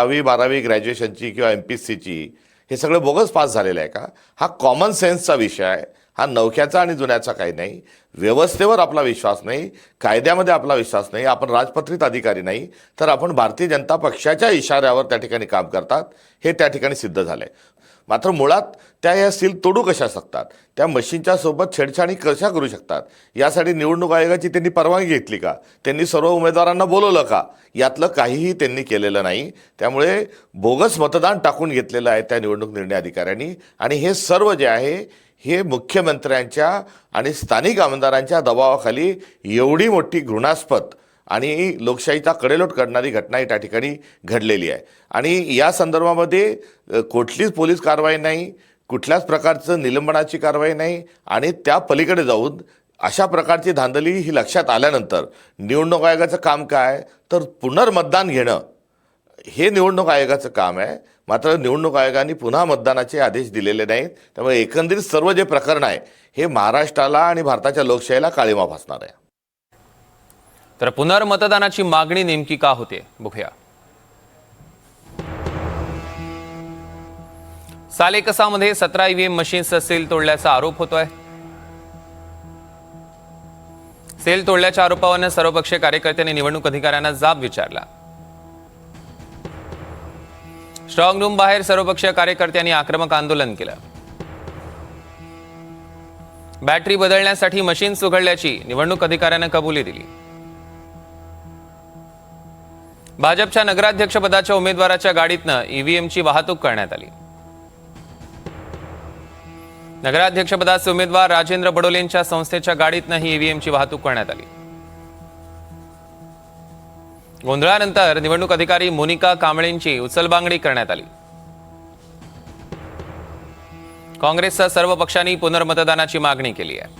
10वी-12वी ग्रॅज्युएशनची किंवा MPSCची हे सगळं बोगस पास झालेलं आहे का? हा कॉमन सेन्सचा विषय आहे. हा नवख्याचा आणि जुन्याचा काही नाही. व्यवस्थेवर आपला विश्वास नाही, कायद्यामध्ये आपला विश्वास नाही, आपण राजपत्रित अधिकारी नाही, तर आपण भारतीय जनता पक्षाच्या इशाऱ्यावर त्या ठिकाणी काम करतात हे त्या ठिकाणी सिद्ध झालंय. मात्र मुळात त्या या सील तोडू कशा शकतात, त्या मशीनच्या सोबत छेडछाडी कशा करू शकतात, यासाठी निवडणूक आयोगाची त्यांनी परवानगी घेतली का? त्यांनी सर्व उमेदवारांना बोलवलं का? यातलं काहीही त्यांनी केलेलं नाही. त्यामुळे बोगस मतदान टाकून घेतलेलं आहे त्या निवडणूक निर्णय अधिकाऱ्यांनी. आणि हे सर्व जे आहे हे मुख्यमंत्र्यांच्या आणि स्थानिक आमदारांच्या दबावाखाली एवढी मोठी घृणास्पद आणि लोकशाहीचा कडेलोट करणारी घटना त्या ठिकाणी घडलेली आहे. आणि या संदर्भामध्ये कुठलीच पोलीस कारवाई नाही, कुठल्याच प्रकारचं निलंबनाची कारवाई नाही. आणि त्या पलीकडे जाऊन अशा प्रकारची धांदली ही लक्षात आल्यानंतर निवडणूक आयोगाचं काम काय, तर पुनर्मतदान घेणं हे निवडणूक आयोगाचं काम आहे. मात्र निवडणूक आयोगाने पुन्हा मतदानाचे आदेश दिलेले नाहीत. त्यामुळे एकंदरीत सर्व जे प्रकरण आहे हे महाराष्ट्राला आणि भारताच्या लोकशाहीला काळिमा फासणार आहे. तर पुनर्मतदानाची मागणी नेमकी का होते बघूया. सालेकसामध्ये 17 EVM मशीन्सचा सेल तोडल्याचा आरोप होतोय. सेल तोडल्याच्या आरोपावरून सर्वपक्षीय कार्यकर्त्यांनी निवडणूक अधिकाऱ्यांना जाब विचारला. स्ट्रॉंग रूम बाहेर सर्वपक्षीय कार्यकर्त्यांनी आक्रमक आंदोलन केलं. बॅटरी बदलण्यासाठी मशीन्स उघडल्याची निवडणूक अधिकाऱ्यानं कबुली दिली. भाजपच्या नगराध्यक्षपदाच्या उमेदवाराच्या गाडीतनं EVMची वाहतूक करण्यात आली. नगराध्यक्षपदाचे उमेदवार राजेंद्र बडोलेंच्या संस्थेच्या गाडीतनं ही EVMची वाहतूक करण्यात आली. गोंधळानंतर निवडणूक अधिकारी मोनिका कांबळेंची उचलबांगडी करण्यात आली. काँग्रेससह सर्व पक्षांनी पुनर्मतदानाची मागणी केली आहे.